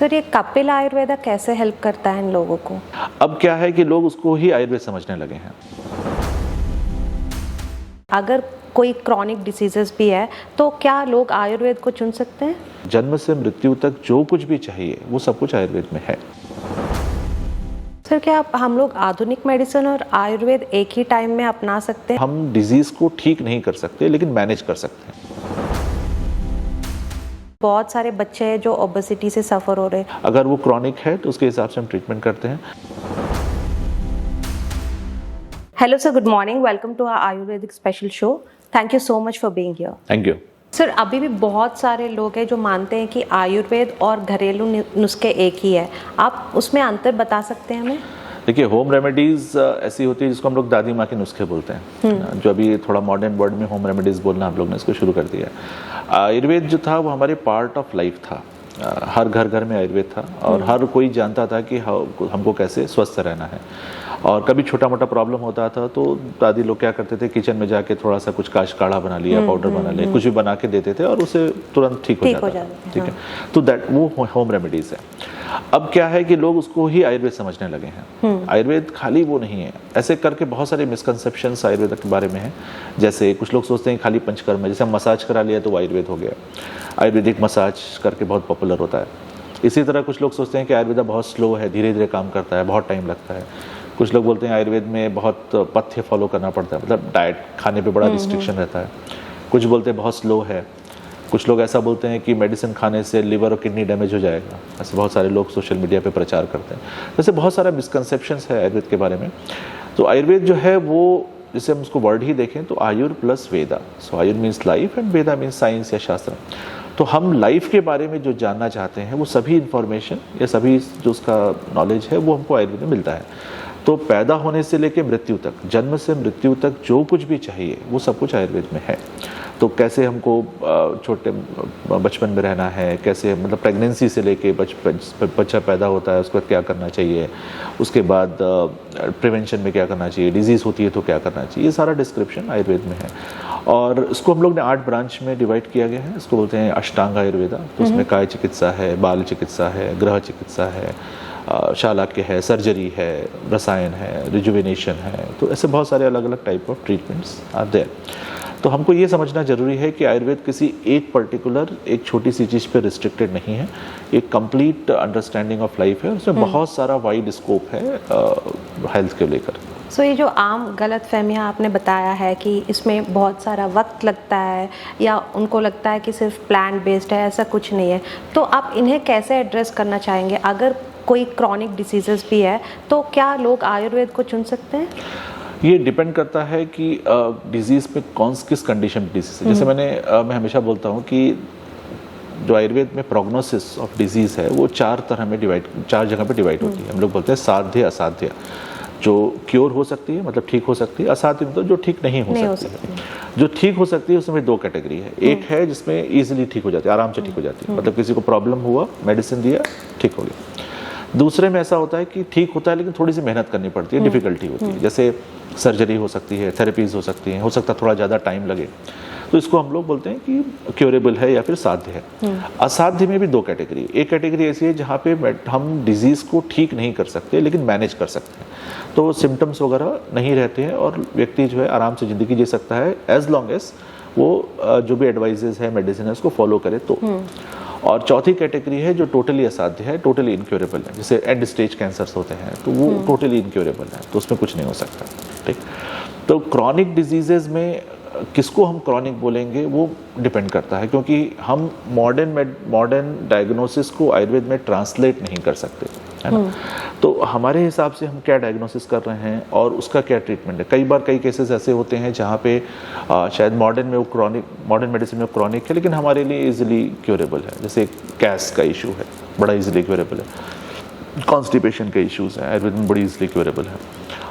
Sir ये कपिल आयुर्वेदा कैसे help करता है इन लोगों को? अब क्या है कि लोग उसको ही आयुर्वेद समझने लगे हैं। अगर कोई क्रॉनिक डिसीजेस भी है तो क्या लोग आयुर्वेद को चुन सकते हैं? जन्म से मृत्यु तक जो कुछ भी चाहिए वो सब कुछ आयुर्वेद में है। सर क्या हम लोग आधुनिक मेडिसिन और आयुर्वेद एक ही टाइम में अपना सकते हैं? हम डिजीज को ठीक नहीं कर सकते लेकिन मैनेज कर सकते हैं। बहुत सारे बच्चे हैं जो ओबेसिटी से सफ़र हो रहे हैं। अगर वो क्रॉनिक है तो उसके हिसाब से हम ट्रीटमेंट करते हैं। Hello sir, good morning, welcome to our ayurvedic special show. Thank you so much for being here. Thank you. Sir अभी भी बहुत सारे लोग हैं जो मानते हैं कि आयुर्वेद और घरेलू नुस्खे एक ही है। आप उसमें अंतर बता सकते हैं हमें? देखिए, होम रेमेडीज ऐसी होती है जिसको हम लोग दादी माँ के नुस्खे बोलते हैं, जो अभी थोड़ा मॉडर्न वर्ड में होम रेमेडीज बोलना हम लोग ने इसको शुरू कर दिया है। आयुर्वेद जो था वो हमारे पार्ट ऑफ लाइफ था। हर घर घर में आयुर्वेद था और हर कोई जानता था कि हमको कैसे स्वस्थ रहना है। और कभी छोटा मोटा प्रॉब्लम होता था तो दादी लोग क्या करते थे, किचन में जाके थोड़ा सा कुछ काढ़ा बना लिया, पाउडर बना लिया, कुछ भी बना के देते थे और उसे तुरंत ठीक हो जाता था। ठीक है, तो दैट वो होम रेमेडीज है। अब क्या है कि लोग उसको ही आयुर्वेद समझने लगे हैं। आयुर्वेद खाली वो नहीं है। ऐसे करके बहुत सारे मिसकंसेप्शंस आयुर्वेद के बारे में हैं। जैसे कुछ लोग सोचते हैं खाली पंचकर्म है, जैसे हम मसाज करा लिया तो वो आयुर्वेद हो गया। आयुर्वेदिक मसाज करके बहुत पॉपुलर होता है। इसी तरह कुछ लोग सोचते हैं कि आयुर्वेद बहुत स्लो है, धीरे धीरे काम करता है, बहुत टाइम लगता है। कुछ लोग बोलते हैं आयुर्वेद में बहुत पथ्य फॉलो करना पड़ता है, मतलब डाइट खाने पे बड़ा रिस्ट्रिक्शन रहता है। कुछ बोलते हैं बहुत स्लो है। कुछ लोग ऐसा बोलते हैं कि मेडिसिन खाने से लिवर और किडनी डैमेज हो जाएगा। ऐसे बहुत सारे लोग सोशल मीडिया पे प्रचार करते हैं। वैसे बहुत सारा मिसकंसेप्शंस है आयुर्वेद के बारे में। तो आयुर्वेद जो है वो, जैसे हम उसको वर्ड ही देखें तो ayur plus veda. So ayur means life and veda means science या शास्त्र। तो हम लाइफ के बारे में जो जानना चाहते हैं वो सभी इंफॉर्मेशन या सभी जो उसका नॉलेज है वो हमको आयुर्वेद में मिलता है। तो पैदा होने से लेकर मृत्यु तक, जन्म से मृत्यु तक जो कुछ भी चाहिए वो सब कुछ आयुर्वेद में है। तो कैसे हमको छोटे बचपन में रहना है, कैसे मतलब प्रेगनेंसी से लेके बच्चा पैदा होता है उसके बाद क्या करना चाहिए, उसके बाद प्रिवेंशन में क्या करना चाहिए, डिजीज़ होती है तो क्या करना चाहिए, ये सारा डिस्क्रिप्शन आयुर्वेद में है। और इसको हम लोग ने 8 ब्रांच में डिवाइड किया गया है। इसको बोलते हैं अष्टांग आयुर्वेदा। तो उसमें काय चिकित्सा है, बाल चिकित्सा है, गृह चिकित्सा है, शालाक्य है, सर्जरी है, रसायन है, रिजुविनेशन है। तो ऐसे बहुत सारे अलग अलग type of treatments are there. तो हमको ये समझना जरूरी है कि आयुर्वेद किसी एक पर्टिकुलर एक छोटी सी चीज़ पे रिस्ट्रिक्टेड नहीं है। एक कंप्लीट अंडरस्टैंडिंग ऑफ लाइफ है। उसमें बहुत सारा वाइड स्कोप है हेल्थ के लेकर। सो ये जो आम गलत फहमियाँ आपने बताया है कि इसमें बहुत सारा वक्त लगता है या उनको लगता है कि सिर्फ प्लांट बेस्ड है, ऐसा कुछ नहीं है। तो आप इन्हें कैसे एड्रेस करना चाहेंगे? अगर कोई क्रॉनिक डिसीजेस भी है तो क्या लोग आयुर्वेद को चुन सकते हैं? ये डिपेंड करता है कि डिजीज़ पे किस कंडीशन में डिजीज़ है। जैसे मैं हमेशा बोलता हूँ कि जो आयुर्वेद में प्रोग्नोसिस ऑफ डिजीज़ है वो 4 जगह पे डिवाइड होती है। हम लोग बोलते हैं साध्य असाध्य। जो क्योर हो सकती है मतलब ठीक हो सकती है, असाध्य मतलब जो ठीक नहीं हो सकती है। जो ठीक हो सकती है उसमें 2 कैटेगरी है। एक है जिसमें ईजिली ठीक हो जाती है, आराम से ठीक हो जाती है, मतलब किसी को प्रॉब्लम हुआ, मेडिसिन दिया, ठीक हो गया। दूसरे में ऐसा होता है कि ठीक होता है लेकिन थोड़ी सी मेहनत करनी पड़ती है, डिफिकल्टी होती है। जैसे सर्जरी हो सकती है, थेरेपीज हो सकती हैं, हो सकता है थोड़ा ज़्यादा टाइम लगे। तो इसको हम लोग बोलते हैं कि क्योरेबल है या फिर साध्य है। असाध्य में भी 2 कैटेगरी। एक कैटेगरी ऐसी है जहाँ पे हम डिजीज़ को ठीक नहीं कर सकते लेकिन मैनेज कर सकते हैं। तो सिम्टम्स वगैरह नहीं रहते हैं और व्यक्ति जो है आराम से ज़िंदगी जी सकता है, एज लॉन्ग एज वो जो भी एडवाइजेज है, मेडिसिन है, उसको फॉलो करे तो। और चौथी कैटेगरी है जो टोटली असाध्य है, टोटली इनक्योरेबल है। जैसे एंड स्टेज कैंसर्स होते हैं तो वो टोटली इनक्योरेबल है, तो उसमें कुछ नहीं हो सकता। ठीक, तो क्रॉनिक डिजीजेज में किसको हम क्रॉनिक बोलेंगे वो डिपेंड करता है, क्योंकि हम मॉडर्न डायग्नोसिस को आयुर्वेद में ट्रांसलेट नहीं कर सकते, है ना। तो हमारे हिसाब से हम क्या डायग्नोसिस कर रहे हैं और उसका क्या ट्रीटमेंट है। कई केसेस ऐसे होते हैं जहाँ पे शायद मॉडर्न मेडिसिन में क्रॉनिक है लेकिन हमारे लिए इजीली क्योरेबल है। जैसे गैस का इशू है, बड़ा इजीली क्योरेबल है। कॉन्स्टिपेशन के इश्यूज हैं, आयुर्वेद में बड़ी इजीली क्योरेबल है।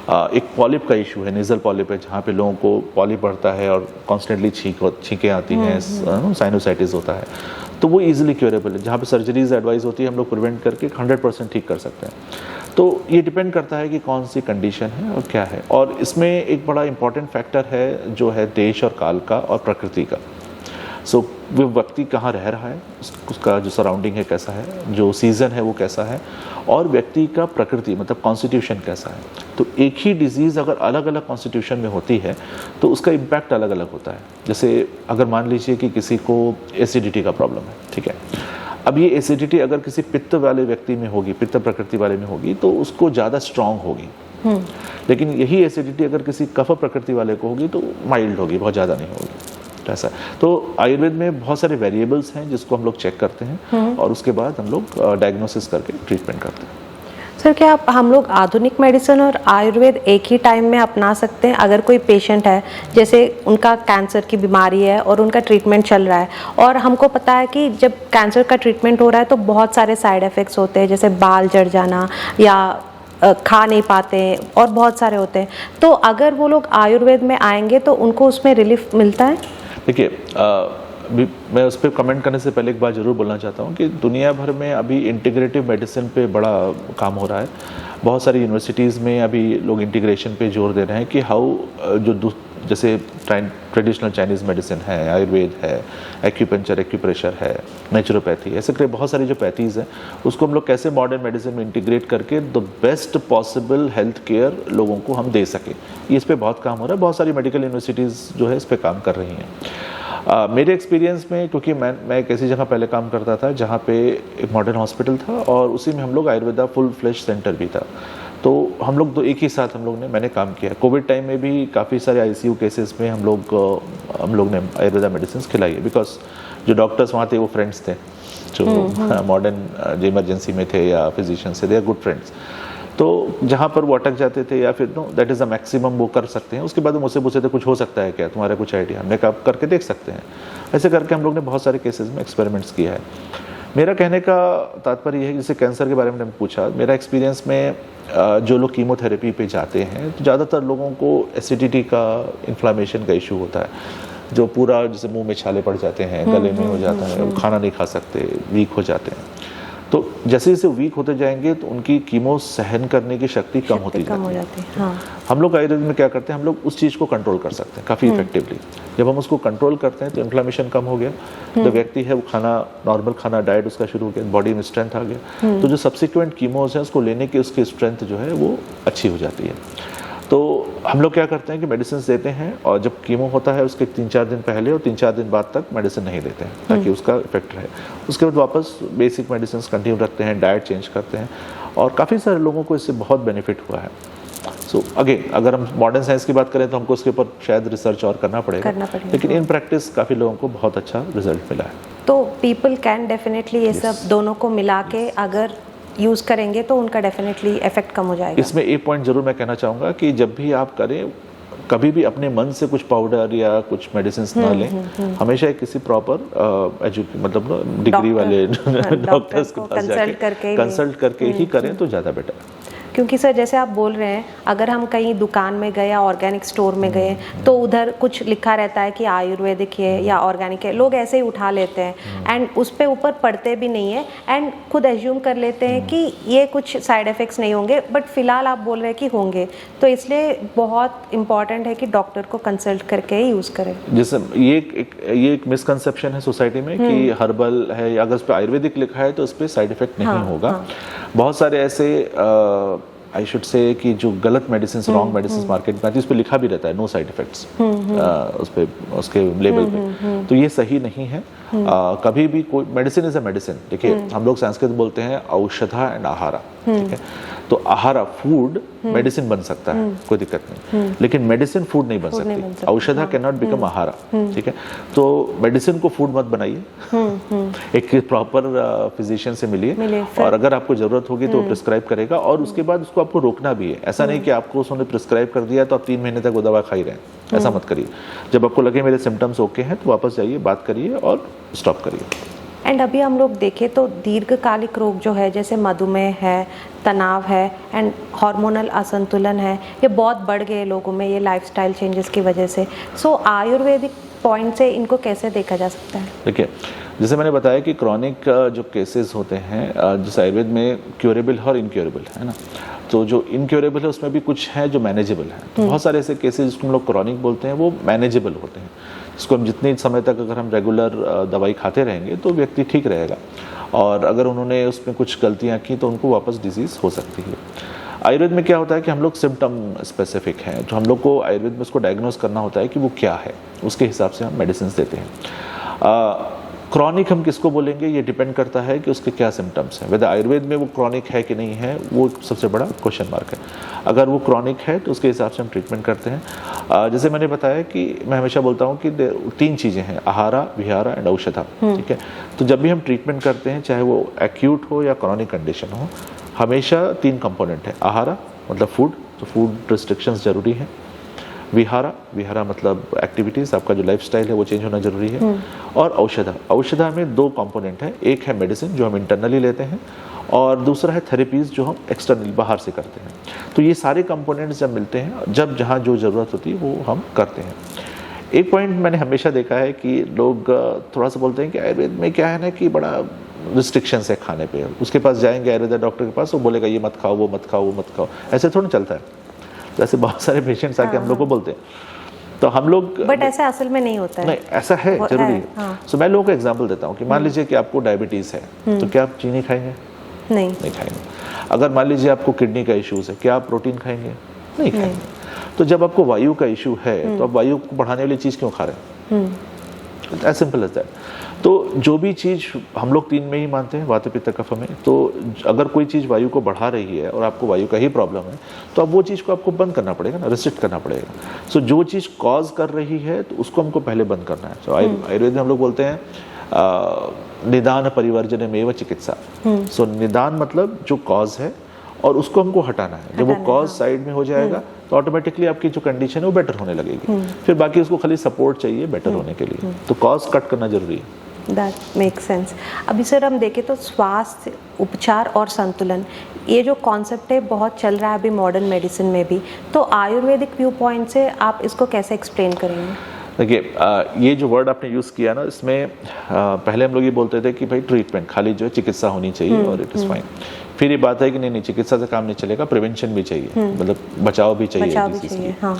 एक पॉलिप का इशू है, नेजल पॉलिप है, जहाँ पे लोगों को पॉलिप बढ़ता है और कॉन्स्टेंटली छींकें आती हैं, साइनोसाइटिस होता है, तो वो इजीली क्योरेबल है। जहाँ पे सर्जरीज एडवाइस होती है हम लोग प्रिवेंट करके 100% ठीक कर सकते हैं। तो ये डिपेंड करता है कि कौन सी कंडीशन है और क्या है। और इसमें एक बड़ा इंपॉर्टेंट फैक्टर है जो है देश और काल का और प्रकृति का। सो वो व्यक्ति कहाँ रह रहा है, उसका जो सराउंडिंग है कैसा है, जो सीज़न है वो कैसा है, और व्यक्ति का प्रकृति मतलब कॉन्स्टिट्यूशन कैसा है। तो एक ही डिजीज़ अगर अलग अलग कॉन्स्टिट्यूशन में होती है तो उसका इम्पैक्ट अलग अलग होता है। जैसे अगर मान लीजिए कि किसी को एसिडिटी का प्रॉब्लम है, ठीक है, अब ये एसिडिटी अगर किसी पित्त वाले व्यक्ति में होगी, पित्त प्रकृति वाले में होगी, तो उसको ज़्यादा स्ट्रांग होगी। लेकिन यही एसिडिटी अगर किसी कफ प्रकृति वाले को होगी तो माइल्ड होगी, बहुत ज़्यादा नहीं होगी। ऐसा तो आयुर्वेद में बहुत सारे वेरिएबल्स हैं जिसको हम लोग चेक करते हैं और उसके बाद हम लोग डायग्नोसिस करके ट्रीटमेंट करते हैं। सर, क्या हम लोग आधुनिक मेडिसिन और आयुर्वेद एक ही टाइम में अपना सकते हैं? अगर कोई पेशेंट है, जैसे उनका कैंसर की बीमारी है और उनका ट्रीटमेंट चल रहा है, और हमको पता है कि जब कैंसर का ट्रीटमेंट हो रहा है तो बहुत सारे साइड इफ़ेक्ट्स होते हैं, जैसे बाल झड़ जाना या खा नहीं पाते और बहुत सारे होते हैं, तो अगर वो लोग आयुर्वेद में आएंगे तो उनको उसमें रिलीफ मिलता है? देखिए, मैं उस पर कमेंट करने से पहले एक बात ज़रूर बोलना चाहता हूँ कि दुनिया भर में अभी इंटीग्रेटिव मेडिसिन पे बड़ा काम हो रहा है। बहुत सारी यूनिवर्सिटीज़ में अभी लोग इंटीग्रेशन पे जोर दे रहे हैं कि जैसे ट्रेडिशनल चाइनीज़ मेडिसिन है, आयुर्वेद है, एक्यूपंचर, एक्यूप्रेशर है, नेचुरोपैथी, ऐसे करके बहुत सारी जो पैथीज़ हैं उसको हम लोग कैसे मॉडर्न मेडिसिन में इंटीग्रेट करके the best possible health care लोगों को हम दे सकें, इस पे बहुत काम हो रहा है। बहुत सारी मेडिकल यूनिवर्सिटीज़ जो है इस पे काम कर रही हैं। मेरे एक्सपीरियंस में, क्योंकि मैं एक ऐसी जगह पहले काम करता था जहाँ पे एक मॉडर्न हॉस्पिटल था और उसी में हम लोग आयुर्वेदा फुल फ्लेश सेंटर भी था, तो हम लोग एक ही साथ मैंने काम किया। कोविड टाइम में भी काफ़ी सारे आईसीयू केसेस में हम लोग ने आयुर्वेदा मेडिसिन खिलाई है, बिकॉज जो डॉक्टर्स वहाँ थे वो फ्रेंड्स थे, जो मॉडर्न जो इमरजेंसी में थे या फिजिशियंस थे, दे आर गुड फ्रेंड्स। तो जहाँ पर वो अटक जाते थे या फिर दैट इज़ द मैक्सिमम वो कर सकते हैं, उसके बाद मुझसे पूछते थे कुछ हो सकता है क्या, तुम्हारा कुछ आइडिया, हमने कहा करके देख सकते हैं। ऐसे करके हम लोग ने बहुत सारे केसेस में एक्सपेरिमेंट्स किया है। मेरा कहने का तात्पर्य यह है, जैसे कैंसर के बारे में पूछा, मेरा एक्सपीरियंस में जो लोग कीमोथेरेपी पे जाते हैं तो ज़्यादातर लोगों को एसिडिटी का, इन्फ्लामेशन का इशू होता है, जो पूरा जैसे मुंह में छाले पड़ जाते हैं, गले में हो जाता है, वो खाना नहीं खा सकते, वीक हो जाते हैं। तो जैसे जैसे वीक होते जाएंगे तो उनकी कीमो सहन करने की शक्ति कम होती जाती है। हाँ। हम लोग आयुर्वेद में क्या करते हैं, हम लोग उस चीज़ को कंट्रोल कर सकते हैं काफ़ी इफेक्टिवली। जब हम उसको कंट्रोल करते हैं तो इन्फ्लामेशन कम हो गया, जो व्यक्ति है वो खाना, नॉर्मल खाना, डाइट उसका शुरू हो गया, बॉडी में स्ट्रेंथ आ गया, तो जो सब्सिक्वेंट कीमोज है उसको लेने की उसकी स्ट्रेंथ जो है वो अच्छी हो जाती है। तो हम लोग क्या करते हैं कि मेडिसिन देते हैं और जब कीमो होता है उसके 3-4 दिन पहले और 3-4 दिन बाद तक मेडिसिन नहीं देते हैं ताकि उसका इफेक्ट रहे। उसके बाद वापस बेसिक मेडिसिन कंटिन्यू रखते हैं, डाइट चेंज करते हैं, और काफ़ी सारे लोगों को इससे बहुत बेनिफिट हुआ है। सो अगेन, अगर हम मॉडर्न साइंस की बात करें तो हमको उसके ऊपर शायद रिसर्च और करना पड़ेगा, लेकिन इन प्रैक्टिस काफ़ी लोगों को बहुत अच्छा रिजल्ट मिला है। तो पीपल कैन डेफिनेटली ये सब दोनों को मिला के अगर यूज़ करेंगे तो उनका डेफिनेटली इफेक्ट कम हो जाएगा। इसमें एक पॉइंट ज़रूर मैं कहना चाहूँगा कि जब भी आप करें, कभी भी अपने मन से कुछ पाउडर या कुछ मेडिसिन ना लें, हमेशा किसी प्रॉपर मतलब डिग्री वाले डॉक्टर्स के पास जाके कंसल्ट करके ही करें तो ज़्यादा बेटर है। क्योंकि सर जैसे आप बोल रहे हैं, अगर हम कहीं दुकान में गए या ऑर्गेनिक स्टोर में गए तो उधर कुछ लिखा रहता है कि आयुर्वेदिक है या ऑर्गेनिक है, लोग ऐसे ही उठा लेते हैं एंड उस पे ऊपर पढ़ते भी नहीं है एंड खुद एज्यूम कर लेते हैं कि ये कुछ साइड इफ़ेक्ट्स नहीं होंगे, बट फिलहाल आप बोल रहे हैं कि होंगे। तो इसलिए बहुत इंपॉर्टेंट है कि डॉक्टर को कंसल्ट करके ही यूज़ करें। जैसे ये एक मिसकंसेप्शन है सोसाइटी में कि हर्बल है या अगर उस पर आयुर्वेदिक लिखा है तो उस पर साइड इफेक्ट नहीं होगा। बहुत सारे ऐसे आई शुड से कि जो गलत मेडिसिन, रॉन्ग मेडिसिन मार्केट में आती है, उस पर लिखा भी रहता है नो साइड इफेक्ट्स उस पे, उसके लेबल पे, तो ये सही नहीं है। कभी भी कोई मेडिसिन इज अ मेडिसिन। देखिए, हम लोग संस्कृत बोलते हैं औषधा एंड आहारा, ठीक है, तो आहारा फूड मेडिसिन बन सकता है, कोई दिक्कत नहीं, लेकिन मेडिसिन फूड नहीं बन सकती। औषधा कैन नॉट बिकम आहारा, ठीक है। तो मेडिसिन को फूड मत बनाइए, एक प्रॉपर फिजिशियन से मिलिए, और अगर आपको जरूरत होगी तो प्रिस्क्राइब करेगा, और उसके बाद उसको आपको रोकना भी है। ऐसा नहीं कि आपको उसने प्रिस्क्राइब कर दिया तो आप 3 महीने तक वो दवा खा ही रहे हैं, ऐसा मत करिए। जब आपको लगे मेरे सिम्टम्स ओके हैं तो वापस जाइए, बात करिए और स्टॉप करिए। एंड अभी हम लोग देखें तो दीर्घकालिक रोग जो है, जैसे मधुमेह है, तनाव है एंड हार्मोनल असंतुलन है, ये बहुत बढ़ गए लोगों में ये लाइफस्टाइल चेंजेस की वजह से। सो आयुर्वेदिक पॉइंट से इनको कैसे देखा जा सकता है? देखिए, जैसे मैंने बताया कि क्रॉनिक जो केसेस होते हैं, जैसे आयुर्वेद में क्योरेबल और इनक्योरेबल है ना, तो जो इनक्योरेबल है उसमें भी कुछ है जो मैनेजेबल है। तो बहुत सारे ऐसे केसेस जिसको हम लोग क्रॉनिक बोलते हैं वो मैनेजेबल होते हैं, इसको हम जितने समय तक अगर हम रेगुलर दवाई खाते रहेंगे तो व्यक्ति ठीक रहेगा, और अगर उन्होंने उसमें कुछ गलतियां की तो उनको वापस डिजीज़ हो सकती है। आयुर्वेद में क्या होता है कि हम लोग सिम्टम स्पेसिफिक हैं, जो हम लोग को आयुर्वेद में उसको डायग्नोस करना होता है कि वो क्या है, उसके हिसाब से हम मेडिसिन देते हैं। क्रॉनिक हम किसको बोलेंगे ये डिपेंड करता है कि उसके क्या सिम्टम्स हैं, वैसे आयुर्वेद में वो क्रॉनिक है कि नहीं है वो सबसे बड़ा क्वेश्चन मार्क है। अगर वो क्रॉनिक है तो उसके हिसाब से हम ट्रीटमेंट करते हैं। जैसे मैंने बताया कि मैं हमेशा बोलता हूँ कि 3 चीज़ें हैं, आहारा, विहारा एंड औषधा, ठीक है। तो जब भी हम ट्रीटमेंट करते हैं चाहे वो एक्यूट हो या क्रॉनिक कंडीशन हो, हमेशा 3 कंपोनेंट है। आहारा मतलब फूड, तो फूड रिस्ट्रिक्शंस जरूरी है। विहारा मतलब एक्टिविटीज़, आपका जो लाइफस्टाइल है वो चेंज होना जरूरी है। और औषधा में 2 कंपोनेंट है, एक है मेडिसिन जो हम इंटरनली लेते हैं, और दूसरा है थेरेपीज़ जो हम एक्सटर्नली बाहर से करते हैं। तो ये सारे कंपोनेंट्स जब मिलते हैं, जब जहाँ जो ज़रूरत होती है वो हम करते हैं। एक पॉइंट मैंने हमेशा देखा है कि लोग थोड़ा सा बोलते हैं कि आयुर्वेद में क्या है ना कि बड़ा रिस्ट्रिक्शंस है खाने पे, उसके पास जाएंगे आयुर्वेद डॉक्टर के पास, वो बोलेगा ये मत खाओ, वो मत खाओ, वो मत खाओ, ऐसे थोड़ा चलता है। जैसे बहुत सारे पेशेंट्स आके हम लोग को बोलते हैं, तो हम लोग बट ऐसा असल में नहीं होता है। नहीं, ऐसा है जरूरी है। सो मैं लोगों को एग्जांपल देता हूँ कि मान लीजिए कि आपको डायबिटीज़ है, तो क्या आप चीनी खाएंगे? नहीं खाएंगे। अगर मान लीजिए आपको किडनी का इश्यूज है, क्या आप प्रोटीन खाएंगे? नहीं खाएंगे। तो जब आपको वायु का इशू है तो आप वायु को बढ़ाने वाली चीज़ क्यों खा रहे हैं? As simple as that. तो जो भी चीज़ हम लोग 3 में ही मानते हैं, वात पित्त कफ में, तो अगर कोई चीज़ वायु को बढ़ा रही है और आपको वायु का ही प्रॉब्लम है तो अब वो चीज़ को आपको बंद करना पड़ेगा ना, रिस्ट्रिक्ट करना पड़ेगा। सो जो चीज़ कॉज कर रही है तो उसको हमको पहले बंद करना है। तो आयुर्वेद में हम लोग बोलते हैं निदान परिवर्जनमेव चिकित्सा। सो निदान मतलब जो कॉज है और उसको हमको हटाना है। जब वो कॉज साइड में हो जाएगा तो ऑटोमेटिकली आपकी जो कंडीशन है वो बेटर होने लगेगी। फिर बाकी उसको खाली सपोर्ट चाहिए बेटर होने के लिए। तो कॉज कट करना जरूरी है। That make sense. अभी सर हम देखें तो स्वास्थ्य, उपचार और संतुलन, ये जो कॉन्सेप्ट है बहुत चल रहा है अभी मॉडर्न मेडिसिन में भी, तो आयुर्वेदिक व्यू पॉइंट से आप इसको कैसे एक्सप्लेन करेंगे? देखिए, ये जो वर्ड आपने यूज़ किया ना, इसमें पहले हम लोग ये बोलते थे कि भाई ट्रीटमेंट खाली जो है चिकित्सा होनी चाहिए और इट इज़ फाइन। फिर ये बात है कि नहीं चिकित्सा से काम नहीं चलेगा, प्रिवेंशन भी चाहिए, मतलब बचाव भी चाहिए। हाँ।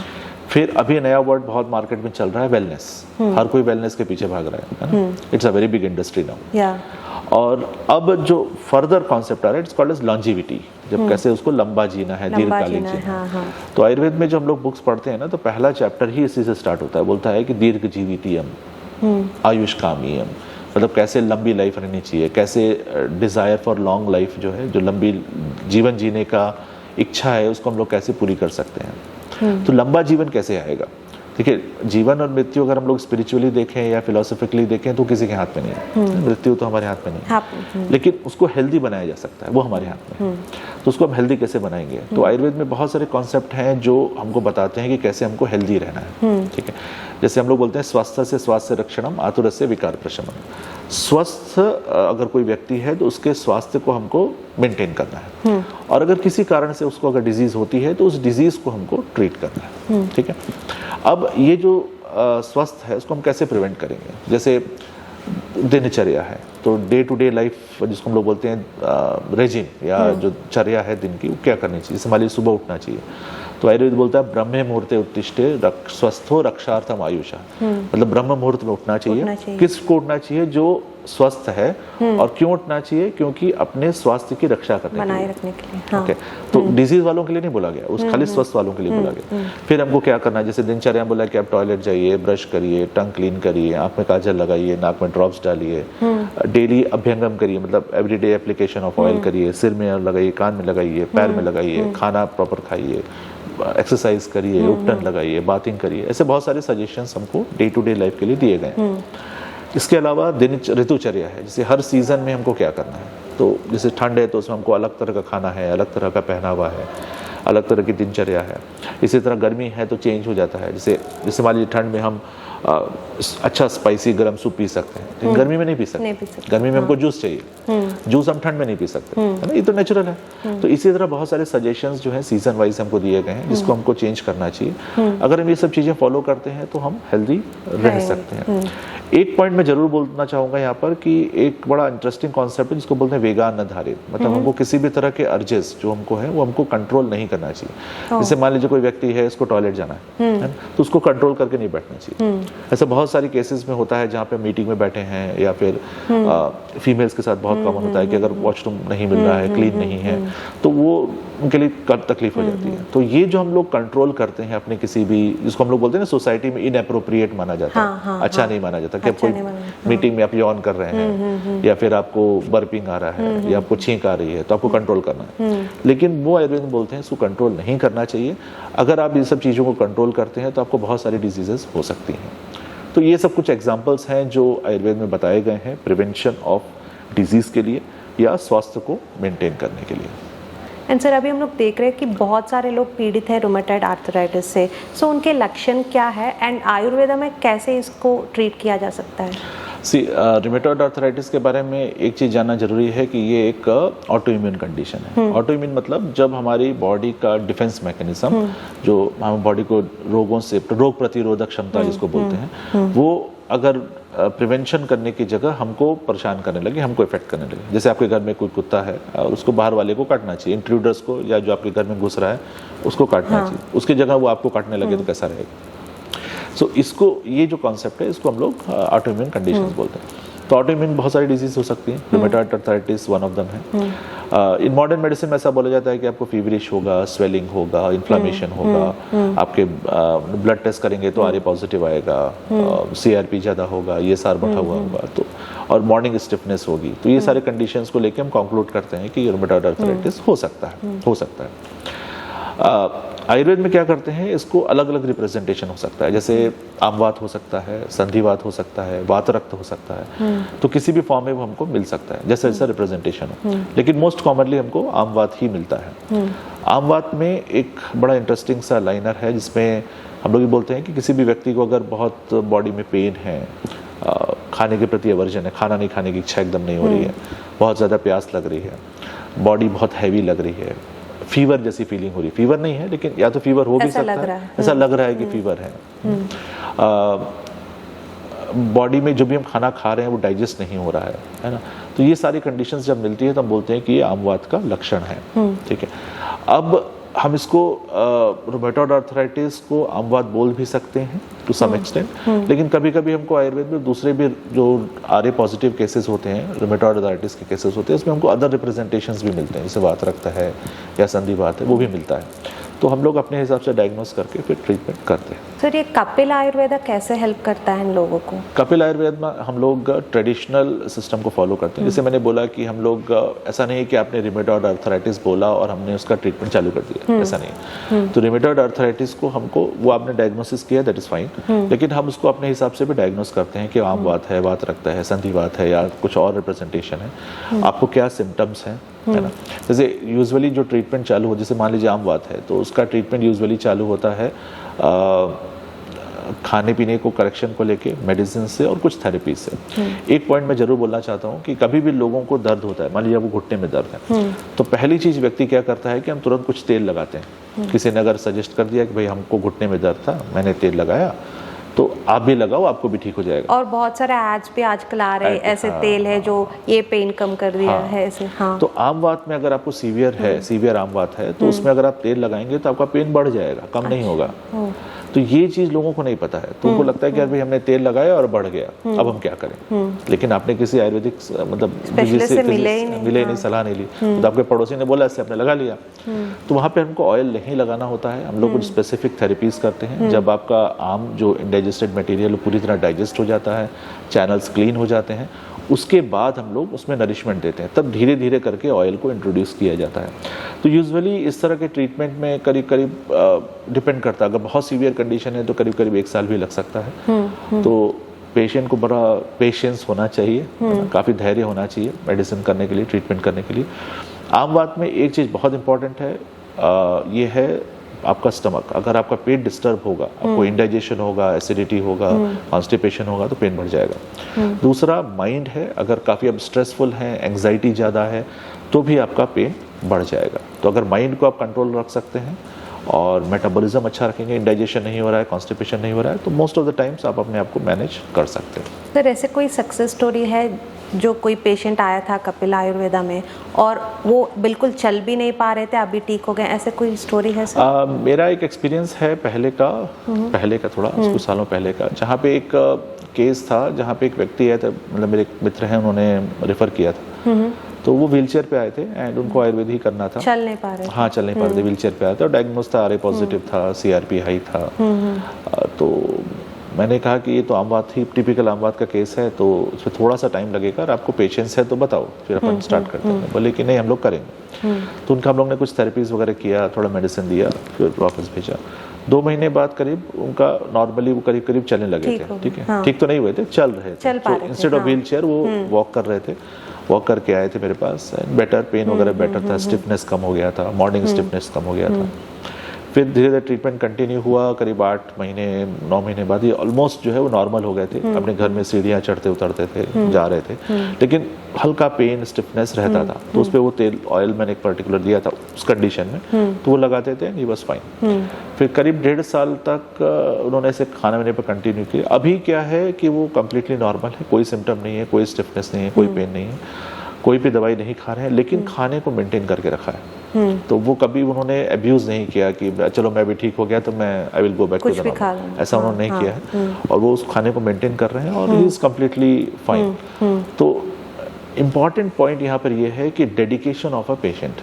फिर अभी नया वर्ड बहुत मार्केट में चल रहा है, वेलनेस। हर कोई वेलनेस के पीछे भाग रहा है। It's a very big industry now. और अब जो फर्दर कॉन्सेप्ट आ रहा है इट्स कॉल्ड एज लॉन्जिविटी, जब कैसे उसको लंबा जीना है, दीर्घकालिक जीना है। तो आयुर्वेद में जो हम लोग बुक्स पढ़ते हैं ना, तो पहला चैप्टर ही इसी से स्टार्ट होता है, बोलता है कि दीर्घ जीवितियम आयुष्कामियम, मतलब कैसे लंबी लाइफ रहनी चाहिए, कैसे डिज़ायर फॉर लॉन्ग लाइफ जो है, जो लंबी जीवन जीने का इच्छा है उसको हम लोग कैसे पूरी कर सकते हैं। तो लंबा जीवन कैसे आएगा? देखिए, जीवन और मृत्यु अगर हम लोग स्पिरिचुअली देखें या फिलोसफिकली देखें तो किसी के हाथ में नहीं है। मृत्यु तो हमारे हाथ में नहीं है, लेकिन उसको हेल्दी बनाया जा सकता है, वो हमारे हाथ में है। तो उसको हम हेल्दी कैसे बनाएंगे? तो आयुर्वेद में बहुत सारे कॉन्सेप्ट हैं जो हमको बताते हैं कि कैसे हमको हेल्दी रहना है। ठीक है, जैसे हम लोग बोलते हैं स्वस्थ से स्वास्थ्य रक्षणम, आतुर से विकार प्रशमन। स्वस्थ अगर कोई व्यक्ति है तो उसके स्वास्थ्य को हमको मेंटेन करना है, और अगर किसी कारण से उसको अगर डिजीज होती है तो उस डिजीज को हमको ट्रीट करना है। ठीक है, अब ये जो स्वस्थ है उसको हम कैसे प्रिवेंट करेंगे? जैसे दिनचर्या है, तो डे टू डे लाइफ जिसको हम लोग बोलते हैं रेजिम या जो चर्या है दिन की, वो क्या करनी चाहिए? जैसे मान लीजिए सुबह उठना चाहिए, तो आयुर्वेद बोलता है ब्रह्मे मुहूर्ते उत्तिष्ठे स्वस्थो रक्षार्थम आयुषा, मतलब ब्रह्म मुहूर्त में उठना चाहिए। किसको उठना चाहिए? जो स्वस्थ है। और क्यों उठना चाहिए? क्योंकि अपने स्वास्थ्य की रक्षा करने बनाए रखने के लिए। हाँ। ओके, तो डिजीज वालों के लिए नहीं बोला गया, उस खाली स्वस्थ वालों के लिए बोला गया। फिर हमको क्या करना है? जैसे दिनचर्या में बोला कि आप टॉयलेट जाइए, ब्रश करिए, टंग क्लीन करिए, आंख में काजल लगाइए, नाक में ड्रॉप्स डालिए, डेली अभ्यंगम करिए, मतलब एवरीडे एप्लीकेशन ऑफ ऑयल करिए, सिर में लगाइए, कान में लगाइए, पैर में लगाइए, खाना प्रॉपर खाइए, एक्सरसाइज करिए, उपटन लगाइए, बाथिंग करिए। ऐसे बहुत सारे सजेशंस हमको डे टू डे लाइफ के लिए दिए गए। इसके अलावा ऋतुचर्या है, जैसे हर सीजन में हमको क्या करना है। तो जैसे ठंड है तो उसमें हमको अलग तरह का खाना है, अलग तरह का पहनावा है। अलग तरह की दिनचर्या है। इसी तरह गर्मी है तो चेंज हो जाता है, जैसे मान लीजिए ठंड में हम अच्छा स्पाइसी गर्म सूप पी सकते हैं, लेकिन गर्मी में नहीं पी सकते। गर्मी में हमको जूस चाहिए, जूस हम ठंड में नहीं पी सकते, है ना, ये तो नेचुरल है। तो इसी तरह बहुत सारे सजेशंस जो है सीजन वाइज हमको दिए गए हैं, जिसको हमको चेंज करना चाहिए। अगर हम ये सब चीज़ें फॉलो करते हैं तो हम हेल्दी रह सकते हैं। एक पॉइंट मैं जरूर बोलना चाहूँगा यहाँ पर कि एक बड़ा इंटरेस्टिंग कॉन्सेप्ट है जिसको बोलते हैं वेगान आधारित, मतलब हमको किसी भी तरह के अर्जेस जो हमको है वो हमको कंट्रोल नहीं करना चाहिए। जैसे मान लीजिए कोई व्यक्ति है, इसको टॉयलेट जाना है, तो उसको कंट्रोल करके नहीं बैठना चाहिए। ऐसा बहुत सारी केसेस में होता है जहाँ पे मीटिंग में बैठे हैं या फिर फीमेल्स के साथ बहुत कॉमन होता है कि अगर वॉशरूम नहीं मिल रहा है, क्लीन नहीं है, तो वो उनके लिए तकलीफ हो जाती है। तो ये जो हम लोग कंट्रोल करते हैं अपने किसी भी, जिसको हम लोग बोलते हैं ना सोसाइटी में इनएप्रोप्रिएट माना जाता है, अच्छा नहीं माना जाता कि आप कोई मीटिंग में आप यॉन कर रहे हैं या फिर आपको बर्पिंग आ रहा है या आपको छींक आ रही है, तो आपको कंट्रोल करना है। लेकिन वो आयुर्वेद में बोलते हैं इसको कंट्रोल नहीं करना चाहिए। अगर आप ये सब चीज़ों को कंट्रोल करते हैं तो आपको बहुत सारी डिजीजेस हो सकती हैं। तो ये सब कुछ एग्जाम्पल्स हैं जो आयुर्वेद में बताए गए हैं प्रिवेंशन ऑफ डिजीज़ के लिए या स्वास्थ्य को मेंटेन करने के लिए। एंड सर, अभी हम लोग देख रहे हैं कि बहुत सारे लोग पीड़ित हैं रूमेटॉइड आर्थराइटिस से। सो उनके लक्षण क्या है एंड आयुर्वेद में कैसे इसको ट्रीट किया जा सकता है? रूमेटॉइड आर्थराइटिस के बारे में एक चीज़ जानना जरूरी है कि ये एक ऑटो इम्यून कंडीशन है। ऑटो इम्यून मतलब जब हमारी बॉडी का डिफेंस मैकेनिज्म, जो हम बॉडी को रोगों से, रोग प्रतिरोधक क्षमता जिसको बोलते हैं, वो अगर प्रिवेंशन करने की जगह हमको परेशान करने लगे, हमको इफेक्ट करने लगे। जैसे आपके घर में कोई कुत्ता है और उसको बाहर वाले को काटना चाहिए, इंट्रूडर्स को, या जो आपके घर में घुस रहा है उसको काटना चाहिए, उसकी जगह वो आपको काटने लगे तो कैसा रहेगा। सो इसको, ये जो कॉन्सेप्ट है इसको हम लोग ऑटो इम्यून कंडीशंस बोलते हैं। तो ऑटो इम्यून बहुत सारी डिजीज हो सकती हैं, rheumatoid arthritis one of them है। इन मॉडर्न मेडिसिन में ऐसा बोला जाता है कि आपको फीवरिश होगा, स्वेलिंग होगा, इन्फ्लामेशन होगा, आपके ब्लड टेस्ट करेंगे तो आरए पॉजिटिव आएगा, सीआरपी ज़्यादा होगा, ESR बढ़ा हुआ होगा, तो और मॉर्निंग स्टिफनेस होगी। तो ये सारे कंडीशंस को लेके हम कंक्लूड करते हैं कि रूमेटॉइड आर्थराइटिस हो सकता है। आयुर्वेद में क्या करते हैं, इसको अलग अलग रिप्रेजेंटेशन हो सकता है। जैसे आमवात हो सकता है, संधिवात हो सकता है, वातरक्त हो सकता है, तो किसी भी फॉर्म में वो हमको मिल सकता है, जैसा जैसा रिप्रेजेंटेशन हो। लेकिन मोस्ट कॉमनली हमको आमवात ही मिलता है। आमवात में एक बड़ा इंटरेस्टिंग सा लाइनर है जिसमें हम लोग ये बोलते हैं कि किसी भी व्यक्ति को अगर बहुत बॉडी में पेन है, खाने के प्रति एवर्जन है, खाना नहीं खाने की इच्छा एकदम नहीं हो रही है, बहुत ज़्यादा प्यास लग रही है, बॉडी बहुत हैवी लग रही है, फीवर जैसी फीलिंग हो रही है, फीवर नहीं है लेकिन या तो फीवर हो भी सकता है, ऐसा लग रहा है कि फीवर है, बॉडी में जो भी हम खाना खा रहे हैं वो डाइजेस्ट नहीं हो रहा है ना, तो ये सारी कंडीशंस जब मिलती है तो हम बोलते हैं कि ये आमवात का लक्षण है। ठीक है, अब हम इसको रूमेटॉइड आर्थराइटिस को आमवात बोल भी सकते हैं टू सम एक्सटेंट, लेकिन कभी कभी हमको आयुर्वेद में दूसरे भी जो आरए पॉजिटिव केसेस होते हैं, रूमेटॉइड आर्थराइटिस के केसेस होते हैं, उसमें हमको अदर रिप्रेजेंटेशंस भी मिलते हैं, जैसे वातरक्त है या संधिवात है, वो भी मिलता है। तो हम लोग अपने हिसाब से डायग्नोस करके फिर ट्रीटमेंट करते हैं। सर, ये कपिल आयुर्वेद कैसे हेल्प करता है इन लोगों को? कपिल आयुर्वेद में हम लोग ट्रेडिशनल सिस्टम को फॉलो करते हैं। जैसे मैंने बोला कि हम लोग, ऐसा नहीं है कि आपने रूमेटॉइड आर्थराइटिस बोला और हमने उसका ट्रीटमेंट चालू कर दिया, ऐसा नहीं। तो रूमेटॉइड आर्थराइटिस को हमको, वो आपने डायग्नोसिस किया, दैट इज फाइन, लेकिन हम उसको अपने हिसाब से भी डायग्नोस करते हैं कि आमवात है, वातरक्त है, संधिवात है, या कुछ और रिप्रेजेंटेशन है, आपको क्या सिम्टम्स हैं, है ना। जैसे यूजुअली जो ट्रीटमेंट चालू हो, जैसे मान लीजिए आमवात है तो उसका ट्रीटमेंट यूजुअली चालू होता है खाने पीने को, करेक्शन को लेके, मेडिसिन से और कुछ थेरेपी से। एक पॉइंट मैं जरूर बोलना चाहता हूँ कि कभी भी लोगों को दर्द होता है, मान लीजिए वो घुटने में दर्द है, तो पहली चीज व्यक्ति क्या करता है कि हम तुरंत कुछ तेल लगाते हैं। किसी ने अगर सजेस्ट कर दिया कि भाई हमको घुटने में दर्द था, मैंने तेल लगाया, तो आप भी लगाओ, आपको भी ठीक हो जाएगा। और बहुत सारे एड्स भी आजकल आ रहे हैं, ऐसे तेल है जो ये पेन कम कर दिया है ऐसे। तो आमवात में अगर आपको सीवियर है, सीवियर आमवात है, तो उसमें अगर आप तेल लगाएंगे तो आपका पेन बढ़ जाएगा, कम नहीं होगा। तो ये चीज लोगों को नहीं पता है, तो उनको लगता है कि यार भाई हमने तेल लगाया और बढ़ गया, अब हम क्या करें। लेकिन आपने किसी आयुर्वेदिक मतलब से मिले ही नहीं, सलाह नहीं ली, तो आपके पड़ोसी ने बोला ऐसे आपने लगा लिया। तो वहाँ पे हमको ऑयल नहीं लगाना होता है, हम लोग कुछ स्पेसिफिक थेरेपीज करते हैं। जब आपका आम जो इंडाइजेस्टेड मटेरियल पूरी तरह डाइजेस्ट हो जाता है, चैनल्स क्लीन हो जाते हैं, उसके बाद हम लोग उसमें नरिशमेंट देते हैं, तब धीरे धीरे करके ऑयल को इंट्रोड्यूस किया जाता है। तो यूजुअली इस तरह के ट्रीटमेंट में करीब करीब डिपेंड करता है, अगर बहुत सीवियर कंडीशन है तो करीब करीब 1 साल भी लग सकता है। तो पेशेंट को बड़ा पेशेंस होना चाहिए, काफ़ी धैर्य होना चाहिए मेडिसिन करने के लिए, ट्रीटमेंट करने के लिए। आमवात में एक चीज़ बहुत इंपॉर्टेंट है, ये है आपका स्टमक। अगर आपका पेट डिस्टर्ब होगा, आपको इंडाइजेशन होगा, एसिडिटी होगा, कॉन्स्टिपेशन होगा तो पेन बढ़ जाएगा। दूसरा माइंड है, अगर काफ़ी आप स्ट्रेसफुल हैं, एंग्जाइटी ज़्यादा है तो भी आपका पेन बढ़ जाएगा। तो अगर माइंड को आप कंट्रोल रख सकते हैं और मेटाबॉलिज्म अच्छा रखेंगे, इंडाइजेशन नहीं हो रहा है, कॉन्स्टिपेशन नहीं हो रहा है, तो मोस्ट ऑफ द टाइम्स आप अपने आप को मैनेज कर सकते हैं। सर ऐसे कोई सक्सेस स्टोरी है जो कोई पेशेंट आया था कपिल आयुर्वेदा में और वो बिल्कुल चल भी नहीं पा रहे थे, अभी ठीक हो गए, ऐसे कोई स्टोरी है सर? मेरा एक एक्सपीरियंस है पहले का थोड़ा कुछ सालों पहले का, जहाँ पे एक केस था जहाँ पे एक व्यक्ति आया था, मतलब मेरे एक मित्र हैं, उन्होंने रेफर किया था। तो वो व्हीलचेयर पे आए थे एंड उनको आयुर्वेद ही करना था। चल नहीं पा रहे? हाँ, चल नहीं पा रहे थे, व्हीलचेयर पे आए थे और डायग्नोज था RA पॉजिटिव था, CRP हाई था। तो मैंने कहा कि ये तो आम बात ही, टिपिकल आम बात का केस है, तो उसमें थोड़ा सा टाइम लगेगा और आपको पेशेंस है तो बताओ, फिर अपन स्टार्ट करते हैं। बोले कि नहीं हम लोग करेंगे। तो उनका हम लोग ने कुछ थेरेपीज वगैरह किया, थोड़ा मेडिसिन दिया, फिर वापस भेजा। 2 महीने बाद करीब उनका नॉर्मली वो करीब चलने लगे थे। ठीक है, हाँ। ठीक तो नहीं हुए थे, चल रहे थे। तो इंस्टेड ऑफ व्हील चेयर वो वॉक कर रहे थे, वॉक करके आए थे मेरे पास। बेटर, पेन वगैरह बेटर था, स्टिफनेस कम हो गया था, मॉर्निंग स्टिफनेस कम हो गया था। फिर धीरे धीरे ट्रीटमेंट कंटिन्यू हुआ, करीब 8 महीने 9 महीने बाद ही ऑलमोस्ट जो है वो नॉर्मल हो गए थे। अपने घर में सीढ़ियाँ चढ़ते उतरते थे, जा रहे थे, लेकिन हल्का पेन स्टिफनेस रहता था। तो उस पर वो तेल, ऑयल मैंने एक पर्टिकुलर दिया था उस कंडीशन में, तो वो लगाते थे, ही वाज फाइन। फिर करीब 1.5 साल तक उन्होंने ऐसे खाने वाने पर कंटिन्यू किया। अभी क्या है कि वो कम्प्लीटली नॉर्मल है, कोई सिम्टम नहीं है, कोई स्टिफनेस नहीं है, कोई पेन नहीं है, कोई भी दवाई नहीं खा रहे हैं, लेकिन खाने को मेंटेन करके रखा है। तो वो कभी उन्होंने अब्यूज नहीं किया कि चलो मैं भी ठीक हो गया तो मैं I will go back to the normal, ऐसा उन्होंने नहीं किया है। और वो उस खाने को मेंटेन कर रहे हैं और ही इज कम्प्लीटली फाइन। तो इम्पॉर्टेंट पॉइंट यहाँ पर ये है कि डेडिकेशन ऑफ अ पेशेंट,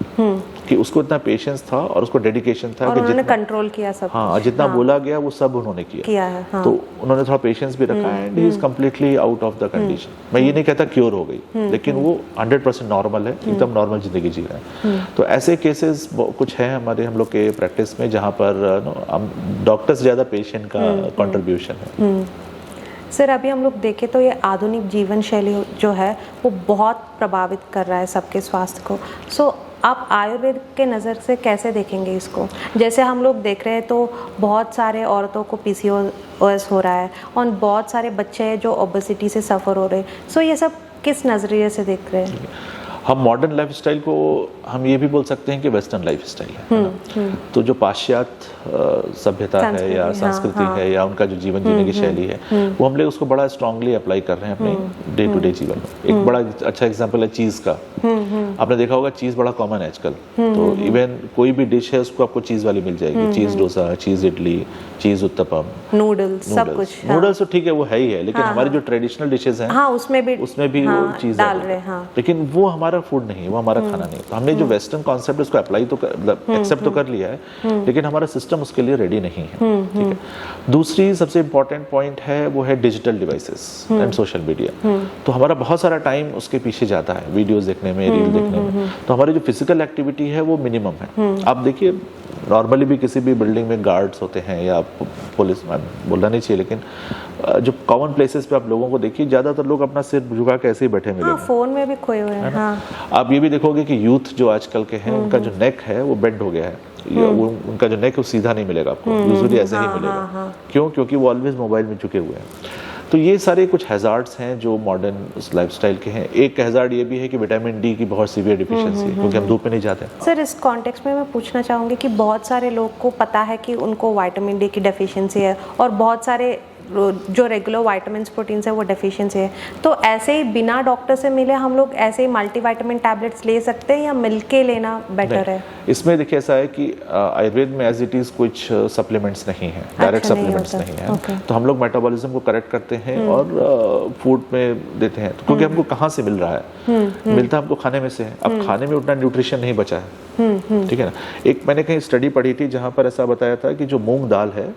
कि उसको इतना पेशेंस था और उसको डेडिकेशन था और कि उन्होंने कंट्रोल किया सब। हाँ, जितना बोला गया वो सब उन्होंने किया है। हाँ। तो उन्होंने थोड़ा पेशेंस भी रखा and he is completely out of the condition. मैं ये नहीं कहता क्योर हो गई, लेकिन वो 100% नॉर्मल है, एकदम नॉर्मल जिंदगी जी रहा है। तो ऐसे केसेस कुछ हैं हमारे, हम लोग के प्रैक्टिस में, जहाँ पर डॉक्टर से ज़्यादा पेशेंट का कॉन्ट्रीब्यूशन है। सर अभी हम लोग देखें तो ये आधुनिक जीवन शैली जो है वो बहुत प्रभावित कर रहा है सबके स्वास्थ्य को। सो आप आयुर्वेद के नज़र से कैसे देखेंगे इसको? जैसे हम लोग देख रहे हैं तो बहुत सारे औरतों को PCOS हो रहा है और बहुत सारे बच्चे हैं जो ओबेसिटी से सफ़र हो रहे हैं। सो ये सब किस नज़रिए से देख रहे हैं? हम मॉडर्न लाइफस्टाइल को हम ये भी बोल सकते हैं कि वेस्टर्न लाइफस्टाइल है। तो जो पाश्चात्य सभ्यता है या संस्कृति है या उनका जो जीवन जीने की शैली है, वो हम लोग उसको बड़ा स्ट्रांगली अप्लाई कर रहे हैं अपने डे टू डे जीवन में। एक बड़ा अच्छा एग्जांपल है चीज़ का। आपने देखा होगा चीज़ बड़ा कॉमन है आजकल। तो इवन कोई भी डिश है उसको आपको चीज़ वाली मिल जाएगी, चीज़ डोसा, चीज़ इडली, चीज़ उत्तपम, नूडल्स, सब कुछ। नूडल्स तो ठीक है वो है ही है, लेकिन हमारी जो ट्रेडिशनल डिशेज हैं उसमें भी वो चीज़ डाल रहे हैं, लेकिन वो हमारा फूड नहीं है, वो हमारा खाना नहीं है। तो हमने जो वेस्टर्न कॉन्सेप्ट उसको अप्लाई तो एक्सेप्ट तो कर लिया है, लेकिन हमारा सिस्टम उसके लिए रेडी नहीं है। ठीक है। दूसरी सबसे इंपॉर्टेंट पॉइंट है वो है digital devices and social media. तो हमारा बहुत सारा टाइम उसके पीछे जाता है, वीडियोस देखने में, रील देखने में। तो हमारी जो फिजिकल एक्टिविटी है वो मिनिमम है। आप देखिए नॉर्मली भी किसी भी बिल्डिंग में गार्ड्स होते हैं या पुलिस मैन, बोलना नहीं चाहिए, लेकिन जो कॉमन प्लेसेस पे आप लोगों को देखिए, ज्यादातर लोग अपना सिर झुका के ऐसे ही बैठे मिलेंगे। हाँ, फोन में भी खोए हुए हैं। हाँ। आप ये भी देखोगे कि यूथ जो आजकल के हैं उनका जो नेक है वो बेंड हो गया है। वो उनका जो नेक है वो सीधा नहीं मिलेगा आपको, यूजुअली ऐसे ही मिलेगा। क्यों? क्योंकि वो ऑलवेज मोबाइल में झुके हुए हैं। तो ये सारे कुछ हैजार्ड्स हैं जो मॉडर्न लाइफस्टाइल के हैं। एक हैजार्ड ये भी है कि विटामिन डी की बहुत सीवियर डिफिशियंसी है, क्योंकि हम धूप में नहीं जाते। सर इस कॉन्टेक्स्ट में मैं पूछना चाहूँगी कि बहुत सारे लोग को पता है कि उनको विटामिन डी की डेफिशिएंसी है और बहुत सारे जो रेगुलर विटामिन्स प्रोटीन्स है वो डेफिशिएंसी है। तो ऐसे ही बिना डॉक्टर से मिले हम लोग ऐसे ही मल्टीविटामिन टैबलेट्स ले सकते हैं या मिलके लेना बेटर है? इसमें देखिए ऐसा है कि आयुर्वेद में एज इट इज कुछ सप्लीमेंट्स नहीं है, डायरेक्ट सप्लीमेंट्स नहीं है। तो हम लोग मेटाबॉलिज्म को करेक्ट करते हैं और फूड में देते हैं। तो क्योंकि हमको कहाँ से मिल रहा है, मिलता हमको खाने में से है। अब खाने में उतना न्यूट्रिशन नहीं बचा है, ठीक है ना। एक मैंने कहीं स्टडी पढ़ी थी जहाँ पर ऐसा बताया था कि जो मूंग दाल है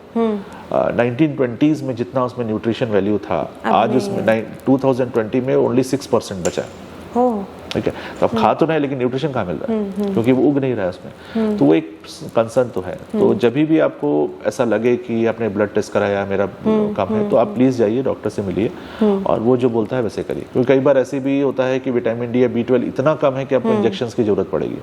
1920s में जितना उसमें न्यूट्रिशन वैल्यू था, आज उसमें 2020 में ओनली 6% बचा है। ठीक है। तो अब खा तो नहीं, लेकिन न्यूट्रिशन कहाँ मिल रहा है, क्योंकि वो उग नहीं रहा है उसमें। तो वो एक कंसर्न तो है। तो जब भी आपको ऐसा लगे कि आपने ब्लड टेस्ट कराया, मेरा कम है, तो आप प्लीज जाइए डॉक्टर से मिलिए और वो जो बोलता है वैसे करिए। क्योंकि कई बार ऐसे भी होता है कि विटामिन डी या B12 इतना कम है कि आपको इंजेक्शन की जरूरत पड़ेगी।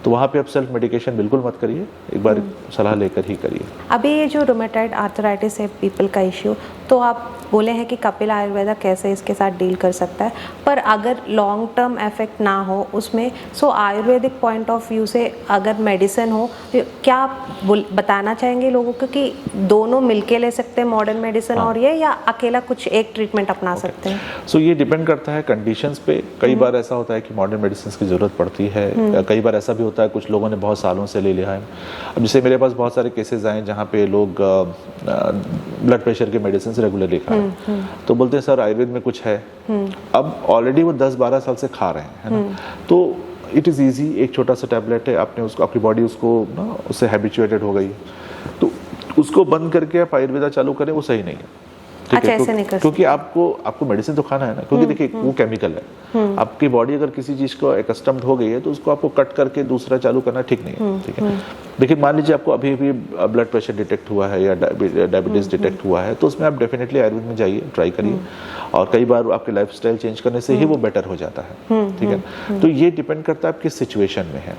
तो वहाँ पे आप सेल्फ मेडिकेशन बिल्कुल मत करिए, एक बार सलाह लेकर ही करिए। अभी ये जो रोमेटॉइड आर्थराइटिस है पीपल का इश्यू, तो आप बोले हैं कि कपिल आयुर्वेदा कैसे इसके साथ डील कर सकता है, पर अगर लॉन्ग टर्म इफेक्ट ना हो उसमें, सो आयुर्वेदिक पॉइंट ऑफ व्यू से अगर मेडिसिन हो, क्या आप बताना चाहेंगे लोगों को कि दोनों मिलके ले सकते हैं मॉडर्न मेडिसिन और ये, या अकेला कुछ एक ट्रीटमेंट अपना सकते हैं? सो ये डिपेंड करता है कंडीशंस पे। कई बार ऐसा होता है कि मॉडर्न मेडिसिन की ज़रूरत पड़ती है, कई बार ऐसा भी होता है कुछ लोगों ने बहुत सालों से ले लिया है। अब जैसे मेरे पास बहुत सारे केसेस आए जहाँ पे लोग ब्लड प्रेशर के मेडिसिन रेगुलरली खा रहे हैं, तो बोलते हैं सर आयुर्वेद में कुछ है। अब ऑलरेडी वो 10-12 साल से खा रहे हैं, है ना, तो इट इज़ ईजी, एक छोटा सा टैबलेट है, आपने उसको, आपकी बॉडी उसको ना उससे हैबिचुएटेड हो गई, तो उसको बंद करके आप आयुर्वेदा चालू करें, वो सही नहीं है। अच्छा, ऐसे नहीं कर सकते, क्योंकि आपको मेडिसिन तो खाना है ना, क्योंकि देखिए वो केमिकल है। आपकी बॉडी अगर किसी चीज को एकस्टम्ड हो गई है तो उसको आपको कट करके दूसरा चालू करना ठीक नहीं है, ठीक है। देखिए मान लीजिए आपको अभी भी ब्लड प्रेशर डिटेक्ट हुआ है या डायबिटीज डिटेक्ट हुआ है, तो उसमें आप डेफिनेटली आयुर्वेद में जाइए, ट्राई करिए, और कई बार आपके लाइफस्टाइल चेंज करने से ही वो बेटर हो जाता है, ठीक है। तो ये डिपेंड करता है आप किस सिचुएशन में है।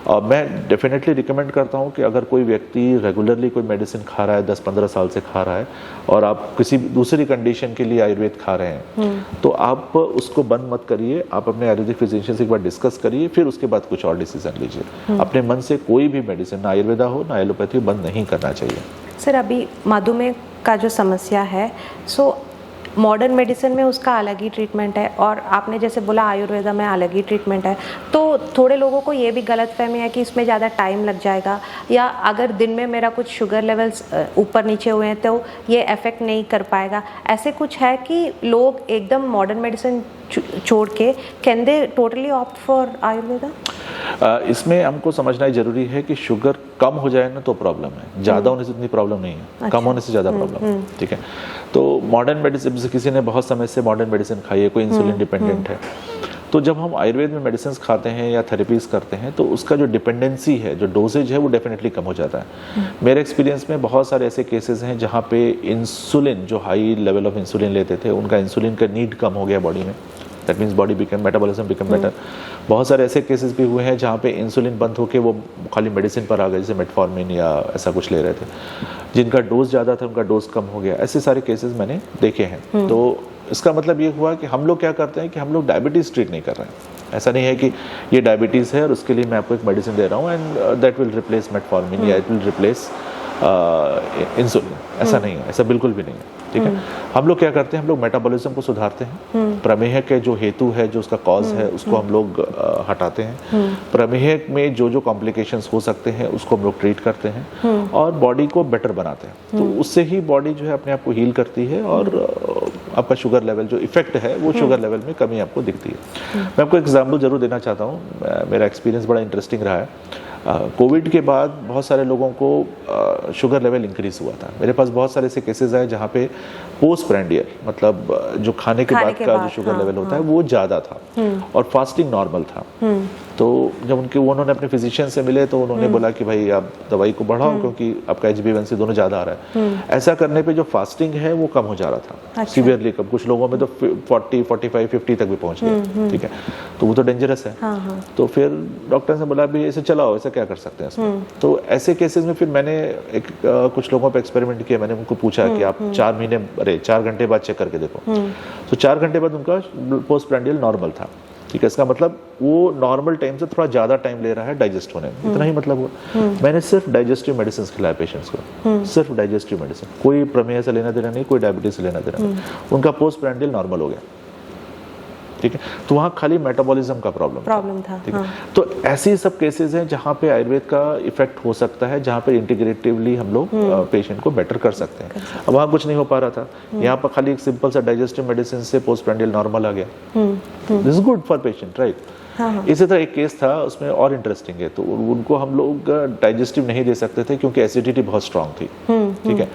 और मैं डेफिनेटली रिकमेंड करता हूँ कि अगर कोई व्यक्ति रेगुलरली कोई मेडिसिन खा रहा है, 10-15 साल से खा रहा है, और आप किसी दूसरी कंडीशन के लिए आयुर्वेद खा रहे हैं, तो आप उसको बंद मत करिए, आप अपने आयुर्वेदिक फिजिशियन से एक बार डिस्कस करिए, फिर उसके बाद कुछ और डिसीजन लीजिए। अपने मन से कोई भी मेडिसिन, ना आयुर्वेदा हो ना एलोपैथी, बंद नहीं करना चाहिए। सर अभी मधुमेह का जो समस्या है, सो मॉडर्न मेडिसिन में उसका अलग ही ट्रीटमेंट है, और आपने जैसे बोला आयुर्वेदा में अलग ही ट्रीटमेंट है, तो थोड़े लोगों को ये भी गलतफहमी है कि इसमें ज़्यादा टाइम लग जाएगा, या अगर दिन में मेरा कुछ शुगर लेवल्स ऊपर नीचे हुए हैं तो ये अफेक्ट नहीं कर पाएगा। ऐसे कुछ है कि लोग एकदम मॉडर्न मेडिसिन छोड़ के can they totally opt for Ayurveda? इसमें हमको समझना जरूरी है कि शुगर कम हो जाए ना तो प्रॉब्लम है, ज़्यादा होने से इतनी प्रॉब्लम नहीं है। अच्छा। कम होने से ज़्यादा प्रॉब्लम है, ठीक है। तो मॉडर्न मेडिसिन, जैसे किसी ने बहुत समय से मॉडर्न मेडिसिन खाई है, कोई इंसुलिन डिपेंडेंट है, तो जब हम आयुर्वेद में मेडिसिन खाते हैं या थेरेपीज करते हैं, तो उसका जो डिपेंडेंसी है, जो डोजेज है, वो डेफिनेटली कम हो जाता है। मेरे एक्सपीरियंस में बहुत सारे ऐसे केसेस हैं जहाँ पे इंसुलिन, जो हाई लेवल ऑफ इंसुलिन लेते थे, उनका इंसुलिन का नीड कम हो गया बॉडी में, that means body become, metabolism become better. बहुत सारे ऐसे केसेस भी हुए हैं जहाँ पे इंसुलिन बंद होकर वो खाली मेडिसिन पर आ गए, जैसे मेटफॉर्मिन या ऐसा कुछ ले रहे थे, जिनका डोज ज़्यादा था उनका डोज कम हो गया। ऐसे सारे केसेस मैंने देखे हैं। तो इसका मतलब ये हुआ कि हम लोग क्या करते हैं कि हम लोग डायबिटीज़ ट्रीट नहीं कर रहे हैं। ऐसा नहीं है कि ये डायबिटीज़ है और उसके लिए मैं आपको एक मेडिसिन दे रहा हूँ and that will replace metformin या इट विल रिप्लेस इंसुलिन, ऐसा नहीं है, ऐसा बिल्कुल भी नहीं है, ठीक है। हम लोग क्या करते हैं, हम लोग मेटाबॉलिज्म को सुधारते हैं, प्रमेह के जो हेतु है, जो उसका कॉज है, उसको हम लोग हटाते हैं, प्रमेह में जो जो कॉम्प्लिकेशंस हो सकते हैं उसको हम लोग ट्रीट करते हैं और बॉडी को बेटर बनाते हैं। तो उससे ही बॉडी जो है अपने आप को हील करती है और आपका शुगर लेवल जो इफेक्ट है वो शुगर लेवल में कमी आपको दिखती है। मैं आपको एग्जाम्पल जरूर देना चाहता हूँ, मेरा एक्सपीरियंस बड़ा इंटरेस्टिंग रहा है। कोविड के बाद बहुत सारे लोगों को शुगर लेवल इंक्रीज हुआ था। मेरे पास बहुत सारे ऐसे केसेस आए जहाँ पे पोस्ट प्रेंडियल, मतलब जो खाने के बाद का जो शुगर लेवल होता है वो ज़्यादा था और फास्टिंग नॉर्मल था। तो जब उन्होंने अपने फिजिशियन से मिले तो उन्होंने बोला कि भाई आप दवाई को बढ़ाओ क्योंकि आपका HbA1c दोनों ज़्यादा आ रहा है। ऐसा करने पे जो फास्टिंग है वो कम हो जा रहा था। अच्छा। सीवियरली कम, कुछ लोगों में तो 40, 45, 50 तक भी पहुंच गया, ठीक है। तो वो तो डेंजरस है। तो फिर डॉक्टर ने बोला भी ऐसे चलाओ, ऐसा क्या कर सकते हैं इसमें। तो ऐसे केसेस में फिर मैंने कुछ लोगों पर एक्सपेरिमेंट किया। मैंने उनको पूछा कि आप 4 घंटे बाद चेक करके देखो। तो 4 घंटे बाद उनका पोस्ट प्रेंडियल नॉर्मल था, ठीक है। इसका मतलब वो नॉर्मल टाइम से थोड़ा ज़्यादा टाइम ले रहा है डाइजेस्ट होने में, इतना ही मतलब हुआ। मैंने सिर्फ डाइजेस्टिव मेडिसिन खिलाया पेशेंट्स को, सिर्फ डाइजेस्टिव मेडिसिन, कोई प्रमेह से लेना देना नहीं, कोई डायबिटीज से लेना देना नहीं। उनका पोस्ट प्रेंडियल नॉर्मल हो गया, ठीक है। तो वहाँ खाली मेटाबॉलिज्म का प्रॉब्लम था, ठीक है। तो ऐसी सब केसेस हैं जहाँ पे आयुर्वेद का इफेक्ट हो सकता है, जहाँ पे इंटीग्रेटिवली हम लोग पेशेंट को बेटर कर सकते हैं। अब वहाँ कुछ नहीं हो पा रहा था, यहाँ पर खाली एक सिंपल सा डाइजेस्टिव मेडिसिन से पोस्ट प्रेंडियल नॉर्मल आ गया। This is good for patient, right. इसी तरह एक केस था, उसमें और इंटरेस्टिंग है। तो उनको हम लोग डाइजेस्टिव नहीं दे सकते थे क्योंकि एसिडिटी बहुत स्ट्रांग थी, ठीक है।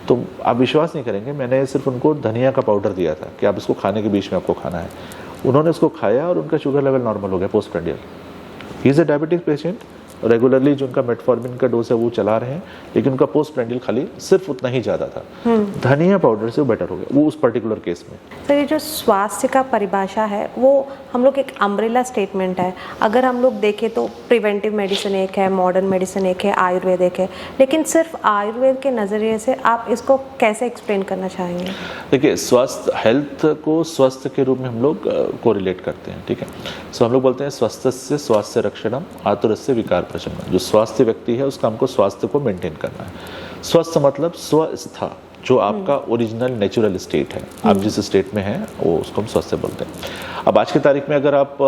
तो आप विश्वास नहीं करेंगे, मैंने सिर्फ उनको धनिया का पाउडर दिया था कि आप इसको खाने के बीच में आपको खाना है। उन्होंने उसको खाया और उनका शुगर लेवल नॉर्मल हो गया post prandial. He is a diabetic patient regularly जो उनका मेटफॉर्मिन का डोज है वो चला रहे हैं, लेकिन उनका पोस्ट प्रेंडियल खाली सिर्फ उतना ही ज़्यादा था। धनिया पाउडर से वो बेटर हो गया वो उस पर्टिकुलर केस में। तो ये जो स्वास्थ्य का परिभाषा है वो हम लोग एक अम्ब्रेला स्टेटमेंट है। अगर हम लोग देखें तो प्रिवेंटिव मेडिसिन एक है, मॉडर्न मेडिसिन एक है, आयुर्वेद एक है, लेकिन सिर्फ आयुर्वेद के नज़रिए से आप इसको कैसे एक्सप्लेन करना चाहेंगे? देखिए, स्वास्थ्य हेल्थ को स्वास्थ्य के रूप में हम लोग कोरिलेट करते हैं, ठीक है। सो हम लोग बोलते हैं स्वास्थ्य स्वास्थ्य रक्षणम आतुरस्य विकार प्रशमनम। जो स्वास्थ्य व्यक्ति है उसका हमको स्वास्थ्य को मेंटेन करना है। स्वस्थ मतलब स्वस्थ, जो आपका ओरिजिनल नेचुरल स्टेट है, आप जिस स्टेट में हैं वो उसको हम स्वस्थ बोलते हैं। अब आज की तारीख में अगर आप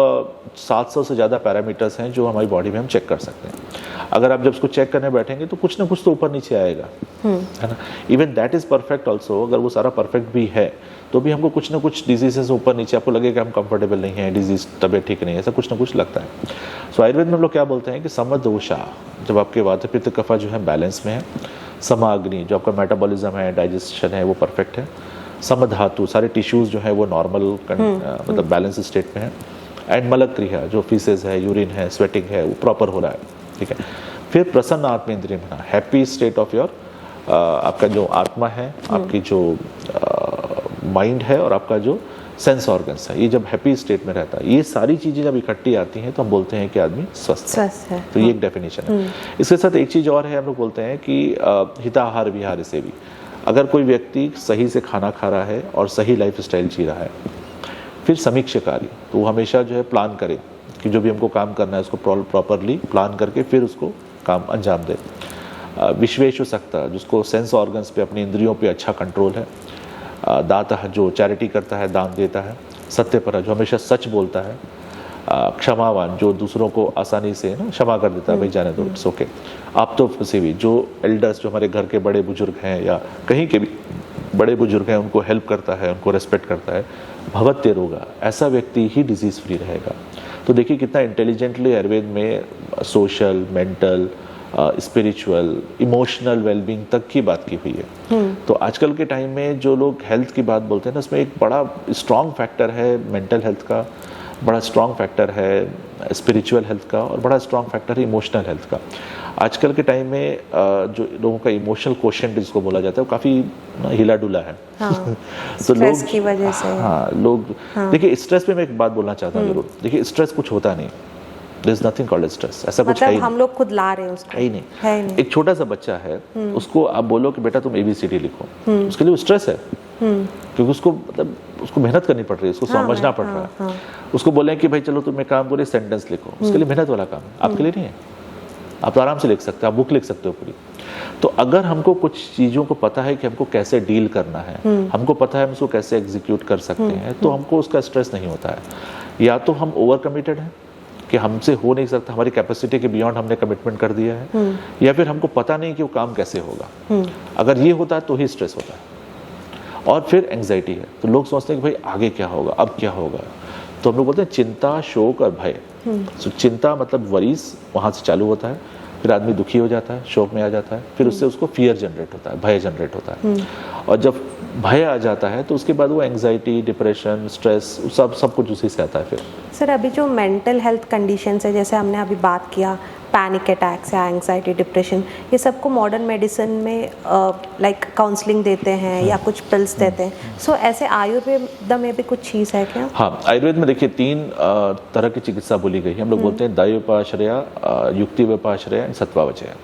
700 से ज़्यादा पैरामीटर्स हैं जो हमारी बॉडी में हम चेक कर सकते हैं। अगर आप जब उसको चेक करने बैठेंगे तो कुछ ना कुछ तो ऊपर नीचे आएगा, है ना। Even that is perfect also. अगर वो सारा परफेक्ट भी है तो भी हमको कुछ ना कुछ डिजीजेस ऊपर नीचे, आपको लगेगा हम कंफर्टेबल नहीं है, डिजीज तबियत ठीक नहीं है, ऐसा कुछ ना कुछ लगता है। सो आयुर्वेद में हम लोग क्या बोलते हैं कि समदोषा, जब आपके वात पित्त कफा जो है बैलेंस में है, समाग्नि जो आपका मेटाबॉलिज्म है, डाइजेशन है वो परफेक्ट है, समधातु सारे टिश्यूज जो है वो नॉर्मल मतलब बैलेंस स्टेट में है, एंड मलक क्रिया जो फीसेस है, यूरिन है, स्वेटिंग है वो प्रॉपर हो रहा है, ठीक है। फिर प्रसन्न आत्मेंद्रिय होना, हैप्पी स्टेट ऑफ योर आपका जो आत्मा है, आपकी जो माइंड है और आपका जो सेंस ऑर्गन्स है, ये जब हैप्पी स्टेट में रहता है, ये सारी चीज़ें जब इकट्ठी आती हैं तो हम बोलते हैं कि आदमी स्वस्थ है। तो ये एक डेफिनेशन है। इसके साथ एक चीज़ और है, हम लोग बोलते हैं कि हिताहार विहार से भी, अगर कोई व्यक्ति सही से खाना खा रहा है और सही लाइफ स्टाइल जी रहा है, फिर समीक्षाकारी, तो वो हमेशा जो है प्लान करे कि जो भी हमको काम करना है उसको प्रॉपरली प्लान करके फिर उसको काम अंजाम दे। विश्वेशु सकता, जिसको सेंस ऑर्गन्स पे, अपनी इंद्रियों पे अच्छा कंट्रोल है। दाता जो चैरिटी करता है, दान देता है। सत्यपर जो हमेशा सच बोलता है। क्षमावान जो दूसरों को आसानी से ना क्षमा कर देता है, भाई जाने दो, इट्स ओके। आप तो फंसे भी, जो एल्डर्स जो हमारे घर के बड़े बुजुर्ग हैं या कहीं के भी बड़े बुजुर्ग हैं उनको हेल्प करता है, उनको रेस्पेक्ट करता है। भवत्य रोगा, ऐसा व्यक्ति ही डिजीज़ फ्री रहेगा। तो देखिए कितना इंटेलिजेंटली आयुर्वेद में social, mental, spiritual, emotional wellbeing तक की बात की हुई है। तो आजकल के टाइम में जो लोग हेल्थ की बात बोलते हैं ना, उसमें एक बड़ा स्ट्रॉन्ग फैक्टर है मेंटल हेल्थ का, बड़ा स्ट्रॉन्ग फैक्टर है स्पिरिचुअल हेल्थ का, और बड़ा स्ट्रॉन्ग फैक्टर है इमोशनल हेल्थ का। आजकल के टाइम में जो लोगों का इमोशनल क्वेश्चन जिसको बोला जाता है वो काफ़ी हिला डुला है। हाँ, तो स्ट्रेस लोग की वजह से, हाँ लोग देखिए स्ट्रेस पे मैं एक बात बोलना चाहता हूँ जरूर। देखिए स्ट्रेस कुछ होता नहीं, there is nothing called stress, ऐसा कुछ है ही हम लोग खुद ला रहे हैं उसको, है ही नहीं। एक छोटा सा बच्चा है, उसको आप बोलो कि बेटा तुम ABCD लिखो, उसके लिए वो स्ट्रेस है, क्योंकि उसको मतलब उसको मेहनत करनी पड़ रही है, उसको समझना पड़ रहा है। उसको बोले कि भाई चलो तुम एक काम करो, सेंटेंस लिखो, उसके लिए मेहनत वाला काम है, आपके लिए नहीं है। आप तो आराम से लिख सकते हो, आप बुक लिख सकते हो पूरी। तो अगर हमको कुछ चीज़ों को पता है कि हमको कैसे डील करना है, हमको पता है हम उसको कैसे एग्जीक्यूट कर सकते हैं, तो हमको उसका स्ट्रेस नहीं होता है। या तो हम ओवर कमिटेड हैं कि हमसे हो नहीं सकता, हमारी कैपेसिटी के बियॉन्ड हमने कमिटमेंट कर दिया है, या फिर हमको पता नहीं कि वो काम कैसे होगा। अगर ये होता है तो ही स्ट्रेस होता है। और फिर एंग्जाइटी है, तो लोग सोचते हैं कि भाई आगे क्या होगा, अब क्या होगा। तो हम लोग बोलते हैं चिंता, शोक और भय। तो चिंता मतलब वरीज, वहाँ से चालू होता है, फिर आदमी दुखी हो जाता है, शोक में आ जाता है, फिर उससे उसको फियर जनरेट होता है, भय जनरेट होता है। और जब भय आ जाता है तो उसके बाद वो एंग्जाइटी, डिप्रेशन, स्ट्रेस, सब कुछ उसी से आता है। फिर सर अभी जो मेंटल हेल्थ कंडीशंस है, जैसे हमने अभी बात किया पैनिक अटैक्स या एंग्जाइटी, डिप्रेशन, ये सबको मॉडर्न मेडिसिन में लाइक काउंसलिंग देते हैं या कुछ पिल्स देते हैं। सो ऐसे आयुर्वेद में भी कुछ चीज़ है क्या? हाँ, आयुर्वेद में देखिए 3 तरह की चिकित्सा बोली गई है। हम लोग बोलते हैं दैवोपाश्रया, युक्ति व्यापाश्रय, सत्वावचय।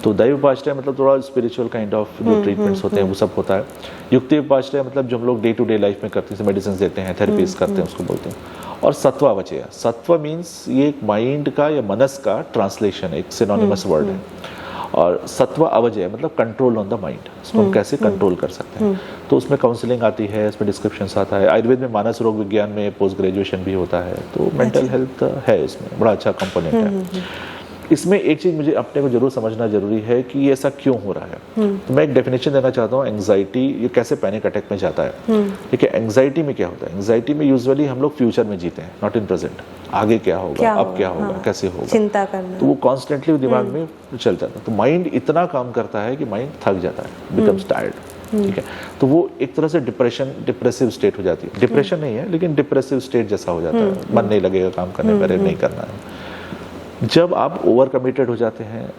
तो दैवोपाश्रय मतलब थोड़ा स्पिरिचुअल काइंड ऑफ जो ट्रीटमेंट्स होते हैं वो सब होता है। युक्ति व्यापाश्रय मतलब जो हम लोग डे टू डे लाइफ में करते हैं, मेडिसिन देते हैं, थेरेपीज करते हैं, उसको बोलते हैं। और सत्वावचय, सत्व मीन्स ये एक माइंड का या मनस का ट्रांसलेशन है, एक सिनोनिमस वर्ड है। और सत्व अवजय मतलब कंट्रोल ऑन द माइंड, उसको हम कैसे कंट्रोल कर सकते हैं। तो उसमें काउंसलिंग आती है, इसमें डिस्क्रिप्शन आता है। आयुर्वेद में मानस रोग विज्ञान में पोस्ट ग्रेजुएशन भी होता है, तो मेंटल हेल्थ है उसमें बड़ा अच्छा कंपोनेंट है। इसमें एक चीज़ मुझे अपने को जरूर समझना जरूरी है कि ये ऐसा क्यों हो रहा है। तो मैं एक डेफिनेशन देना चाहता हूँ, एंग्जाइटी ये कैसे पैनिक अटैक में जाता है। देखिए एंग्जाइटी में क्या होता है, एंग्जाइटी में यूजुअली हम लोग फ्यूचर में जीते हैं, नॉट इन प्रेजेंट। आगे क्या होगा, अब क्या होगा, कैसे होगा, चिंता करना, तो वो कॉन्स्टेंटली दिमाग में चल जाता है। तो माइंड इतना काम करता है कि माइंड थक जाता है, बिकम्स टायर्ड। ठीक है, तो वो एक तरह से डिप्रेसिव स्टेट हो जाती है। डिप्रेशन नहीं है लेकिन डिप्रेसिव स्टेट जैसा हो जाता है, मन नहीं लगेगा काम करने पर, नहीं करना है। जब आप ओवर कमिटेड हो जाते हैं,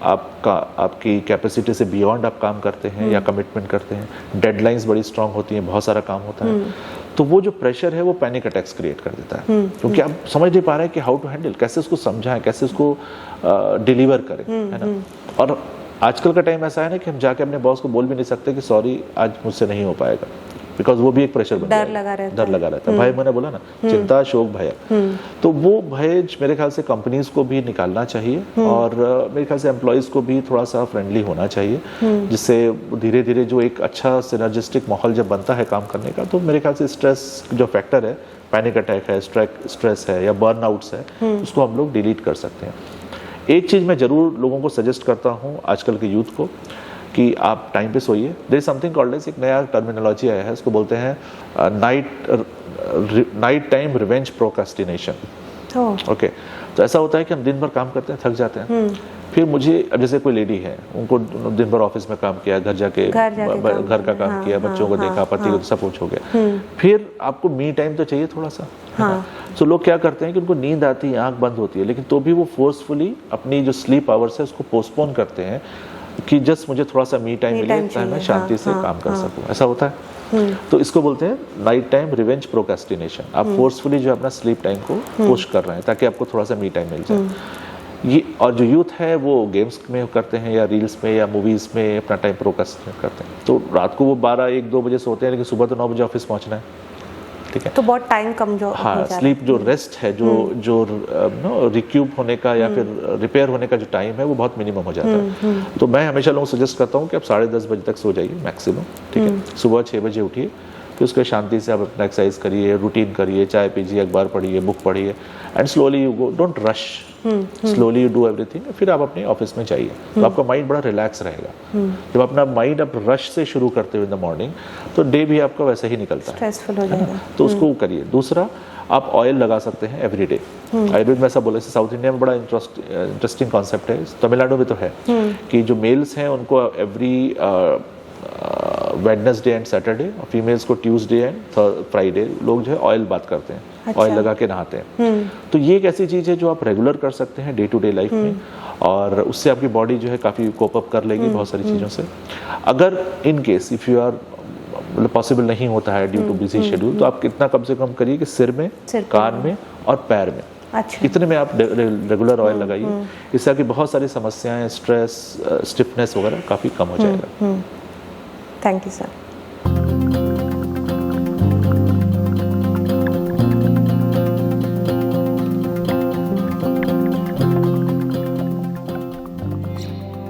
आपकी कैपेसिटी से बियॉन्ड आप काम करते हैं या कमिटमेंट करते हैं, डेडलाइंस बड़ी स्ट्रांग होती हैं, बहुत सारा काम होता है, तो वो जो प्रेशर है वो पैनिक अटैक्स क्रिएट कर देता है, क्योंकि आप समझ नहीं पा रहे हैं कि हाउ टू हैंडल, कैसे उसको समझाएं, कैसे उसको डिलीवर करें, है ना। और आजकल का टाइम ऐसा है ना कि हम जाके अपने बॉस को बोल भी नहीं सकते कि सॉरी आज मुझसे नहीं हो पाएगा, बिकॉज वो भी एक प्रेशर बन डर लगा रहता है। भय, मैंने बोला ना, चिंता, शोक, भय, तो वो भय मेरे ख्याल से कंपनीज को भी निकालना चाहिए और मेरे ख्याल से एम्प्लॉयज को भी थोड़ा सा फ्रेंडली होना चाहिए, जिससे धीरे धीरे जो एक अच्छा सिनर्जिस्टिक माहौल जब बनता है काम करने का, तो मेरे ख्याल से स्ट्रेस जो फैक्टर है, पैनिक अटैक है, स्ट्रेस है या बर्नआउट्स है, उसको हम लोग डिलीट कर सकते हैं। एक चीज़ मैं ज़रूर लोगों को सजेस्ट करता हूँ आजकल के यूथ को, कि आप टाइम पे सोइए। There is something called as, एक नया टर्मिनोलॉजी आया है, उसको बोलते हैं night time revenge procrastination. Okay, तो ऐसा होता है कि हम दिन भर काम करते हैं, थक जाते हैं, फिर मुझे, अब जैसे कोई लेडी है, उनको दिन भर ऑफिस में काम किया, घर जाके घर का काम किया, बच्चों को देखा, पति को, सब कुछ हो गया, फिर आपको मी टाइम तो चाहिए थोड़ा सा, तो लोग क्या करते हैं कि उनको नींद आती है, आंख बंद होती है, लेकिन तो भी वो फोर्सफुली अपनी जो स्लीप आवर्स है उसको पोस्टपोन करते हैं कि जस्ट मुझे थोड़ा सा मी टाइम मिले ताकि मैं शांति से काम कर सकूं। ऐसा होता है, तो इसको बोलते हैं नाइट टाइम रिवेंज प्रोक्रेस्टिनेशन। आप फोर्सफुली जो अपना स्लीप टाइम को पुश कर रहे हैं ताकि आपको थोड़ा सा मी टाइम मिल जाए। ये, और जो यूथ है वो गेम्स में करते हैं या रील्स में या मूवीज में अपना टाइम प्रोक्रेस्टिनेट करते हैं, तो रात को वो 12-1-2 बजे सोते हैं, लेकिन सुबह तो 9 बजे ऑफिस पहुंचना है, ठीक है, तो बहुत टाइम कम जो स्लीप जो रेस्ट है, जो रिक्यूब होने का या फिर रिपेयर होने का जो टाइम है वो बहुत मिनिमम हो जाता है। तो मैं हमेशा लोगों को सजेस्ट करता हूँ कि आप 10:30 बजे तक सो जाइए मैक्सिमम, ठीक है, सुबह 6 बजे उठिए, फिर उसके शांति से आप अपना एक्सरसाइज करिए, रूटीन करिए, चाय पीजिए, अखबार पढ़िए, बुक पढ़िए, and slowly you go, don't rush, slowly you do everything, फिर आप अपने ऑफिस में जाइए, तो आपका माइंड बड़ा रिलैक्स रहेगा। जब अपना माइंड आप रश से शुरू करते हो इन द मॉर्निंग, तो डे भी आपका वैसे ही निकलता है, स्ट्रेसफुल हो जाएगा, तो उसको करिए। दूसरा, आप ऑयल लगा सकते हैं एवरीडे। आयुर्वेद में ऐसा बोला, साउथ इंडिया में बड़ा इंटरेस्टिंग कॉन्सेप्ट है, तमिलनाडु में तो है, कि जो मेल्स हैं उनको एवरी वेडनेसडे एंड सैटरडे, और फीमेल्स को ट्यूसडे एंड फ्राइडे लोग जो है ऑयल बात करते हैं, अच्छा। ऑयल लगा के नहाते हैं। तो ये एक ऐसी चीज़ है जो आप रेगुलर कर सकते हैं डे टू डे लाइफ में, और उससे आपकी बॉडी जो है काफ़ी कोप अप कर लेगी बहुत सारी चीज़ों से। अगर in case if you are, मतलब पॉसिबल नहीं होता है ड्यू टू बिजी शेड्यूल, तो आप कितना कम से कम करिए कि सिर में, कान में और पैर में, अच्छा, इतने में आप रेगुलर ऑयल लगाइए। इससे आपकी बहुत सारी समस्याएं, स्ट्रेस, स्टिफनेस वगैरह काफ़ी कम हो जाएगा। Thank you sir.